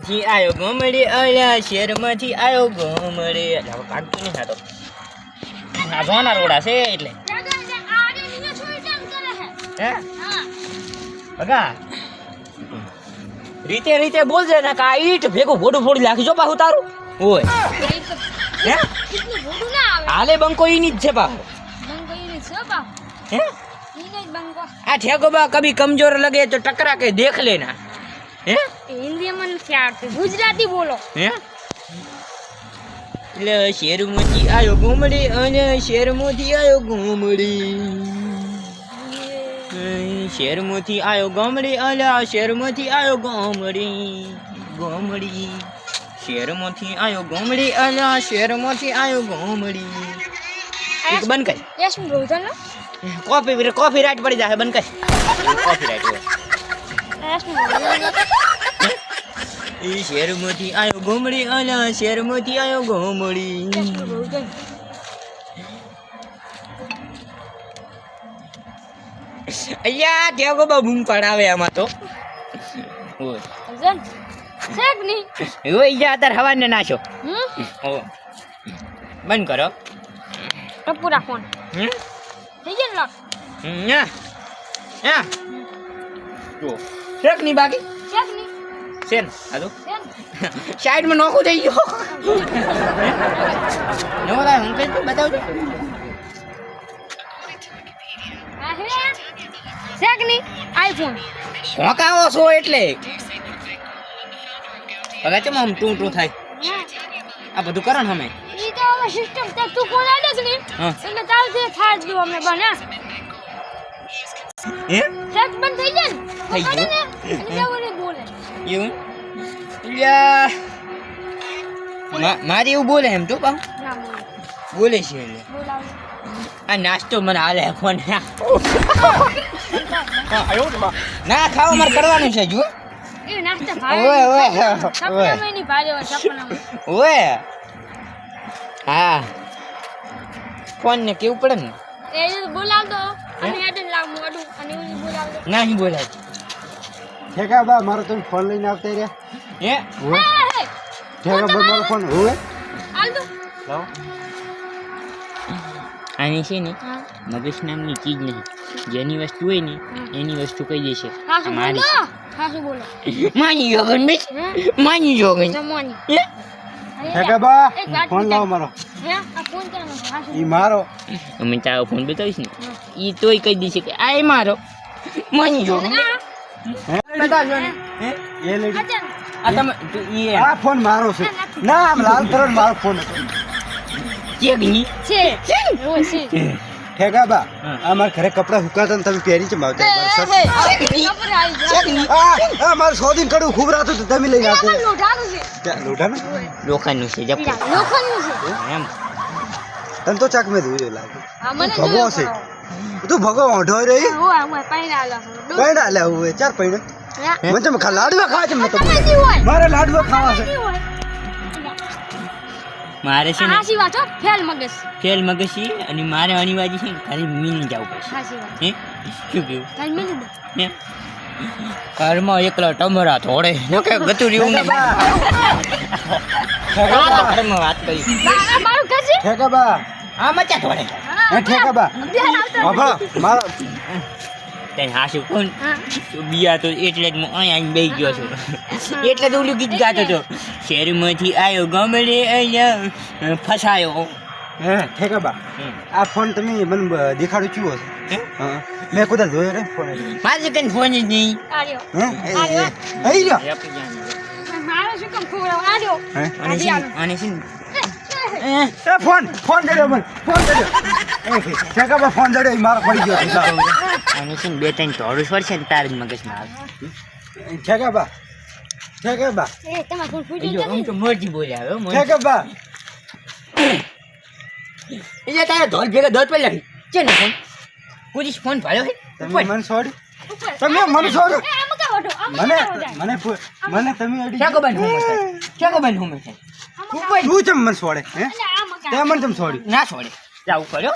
થી આયો ગોમડે અલ્યા શેરમાંથી આયો ગોમડે ભાગતું નહીં થાતો આ જોના રોડા છે એટલે હે બગા રીતે રીતે બોલજે ને કા ઈટ ભેગું ભોડું ફોડી નાખી જો પાછું તારું ઓય હે હાલે બંકો ઈની જ છે પાછું હે આ ठेगोबा कभी कमजोर लगे तो टकरा के देख लेना हैं हिंदी में नहीं आती गुजराती बोलो हैं ले शेर मोती आयो घूमड़ी અને શેર મોતી આયો ઘૂમડી શેર મોતી આયો ગોમડી અલ્યા શેર મોતી આયો ગોમડી ગોમડી શેર મોતી આયો ગોમડી અલ્યા શેર મોતી આયો ગોમડી એક બંધ કર यश में बोलता ना कॉपी राइट पड़ जाए बन कर कॉपी राइट यश में बोलता ई शेर मोती आयो घोमड़ी अला शेर मोती आयो घोमड़ी यश में बोलता अय्या देखो बबूम पड़ावे आमा तो ओय जन सेक नहीं ओय या तार हवा ने नाशो ओ बंद करो तो पूरा फोन ठीक है लॉक या या जो शेक नहीं बाकी सेक नहीं सेन आदो सेन साइड में नोको दे जो नो रा हम के बताओ जो सेक नहीं आईफोन કોકાવો છો એટલે હવે ચમ આમ ટૂ ટૂ થાય આ બધું કરો ને અમે ઈ તો હવે સિસ્ટમ તે તું ફોન આડે જ નહીં હા એટલે તારું તે થાય જ ગયું અમને બને હે સેક બંધ થઈ જાય થઈ ગયું. ને એટલે ઓને બોલે એવું યા મારી એવું બોલે એમ તો પામ ના બોલે બોલે છે એટલે બોલાવ આ નાસ્તો મને હાલે ફોન ના ખાવ મારે કરવાનું છે જો એ નાસ્તા ભાવે ઓય ઓય સપનામાં નહીં ભાવે સપનામાં ઓય હા ફોન ને કેવું પડે ને એ બોલાવ દો અને હેડ લાવ મોડું અને એવું બોલાવ દો નહીં બોલાય ठेका बा मारो तुम फोन लेने आते रे હે ठेका बा मारो फोन हुए હાલ દો लाओ આની છે ને હા મગજ નામની ચીજ નહીં જેની વસ્તુ હોય ને એની વસ્તુ કહી દેશે હા શું મારી બોલો હા શું બોલો માની જોગન બેસ માની જોગન જમવાની હે ठेका बा એક વાત फोन लाओ मारो હે આ ફોન કરવાનો હા શું ई मारो અમે તારો ફોન બતાવીશ ને ઈ તોય કહી દેશે કે આ એ મારો માની જોગન બતાવજો ને હે ये ले આ તમે ઈ आ फोन मारो से ना हम लाल कलर मारो फोन ચેગની છે ઓ છે ठेका बा हाँ। हमारे घरे कपड़ा हुकाता न तभी पहरी च मारते કપડે આવી જાય ચેગની आ हमारे 100 दिन कड़ू खूब रात तो तभी लेने आते આ લોઢાનું છે क्या लोटा ना લોખંડનું છે જપ લોખંડનું છે એમ तन तो चक में धुए लागे આ મને भगो से तू भगो ओढो रे હોય હોય પાઈના આલા पैण आले हुए चार पैण હે मन खा लाडवा खा च मत તમારી હોય मारे लाडवा खावा से મારે છે ને હાસી વાત હો ફેલ મગજ ફેલ મગસી અને મારે અનિવાર્ય છે ને ખાલી મીની જવું પડશે હાસી વાત હે શું કેવું કાઈ મેલી દે હે ઘરમાં એકલા ટમરા થોડે ન કે ગતું રહ્યું ને ઘરમાં વાત કરી આ મારું ઘર છે ठेका बा આ મચા થોડે ए ठेका बा बाबा मारो તને હાસુ કોણ હા બિયા તો એટલે જ હું અહીંયા બેસી ગયો છું એટલે તો ઓલું ગીત ગાતો હતો શહેરમાંથી આવ્યો ગમડે અહીંયા ફસાયો હે ठेका बा આ ફોન તમે મને દેખાડો ચુઓ છે હા મેં કુદા જોયો રે ફોન મારે કઈ ફોન જ નહીં આર્યો હે આઈ ગયો મારો શું કામ ખોરાવ આર્યો હે અને છે ને એ ફોન ફોન દેડો મને ફોન દેડો એ ठेका बा ફોન દેડો મારો પડી ગયો અને છે ને બે ત્રણ થોડું સ્વરશે ને તાર જ મગજમાં આવે ठेका बा એ તમાર ફોન ફૂટી જો હું તો મોરજી બોલ્યા હવે મોરજી ठेका बा એટલે તારે ધોલ ભેગા દોત પડી લાગી છે ને ફોન પૂરી ફોન ભાડ્યો હે તમે મને છોડી ઉપર તમે મને છોડો એ આમ કા વઢો આમ મને કા વઢાય મને તમે અડી ચાકો બંધ હું મત ચાકો બંધ હું મત તું ચમ મને છોડે હે એટલે આમ કા તે મને ચમ છોડી ના છોડે જાવ કર્યો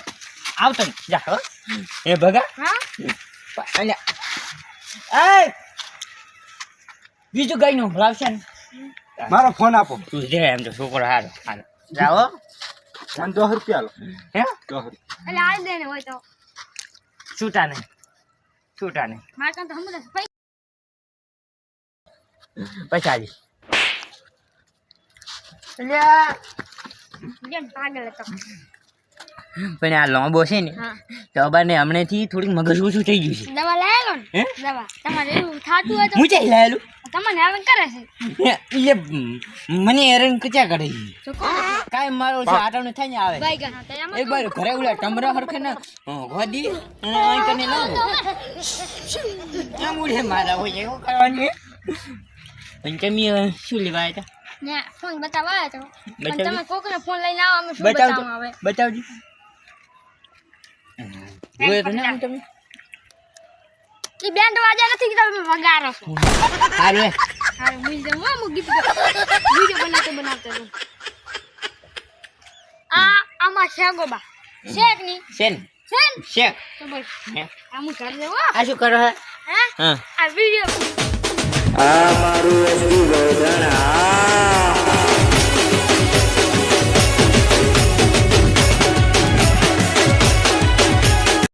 આવતો ને જા હો એ ભગા હા એટલે એ બીજું ગાયનું ભલાવશે ને મારો ફોન આપો તું દે એમ તો છોકરો હારો હારો જાઓ મને 10 રૂપિયા લો હે 10 રૂપિયા એટલે આ દે ને હોય તો છૂટા નહીં મારે કાં તો હમણાં પૈસા દી જેમ પાગલ હતો પણ આ લોંબો છે ને હા તો અબાને હમણાંથી થોડીક મગજ ઓછું થઈ ગયું છે દવા લાયેલો ને હે દવા તમારે એવું થાતું હોય તો હું ચાઈ લાયેલું તમને હવે કરે છે એ મને હેરાન ક્યાં કરે છે તો કોણ કાંઈ મારો છે આટાને થાય ને આવે બાઈ ગયા તો એમાં એક વાર ઘરે ઓલા ટમરા હરખે ને ગોદી અને અહીં કને લાવો આમ ઉડે મારા હોય એવું કરવાનું પણ તમે શું લેવા આવ્યા ને ફોન બતાવવા આવ્યો તો અને બતાવજો. તમે કોકનો ફોન લઈને આવો અમે શું બતાવજો બતાવવા આવે બતાવજો જોયે તો ના તમે એ બેન્ડ વાજા નથી કે તમે વગાડો છો હારું હે હારું મિલ જાવ હું ગીત વિડિયો બનાવતે આમાં છે ગોબા શેક ની શેન શેન શેક તો બસ હે આમ કરી દેવો આ શું કરો હે હે હા આ વિડિયો આ મારું એસટી ગોધણા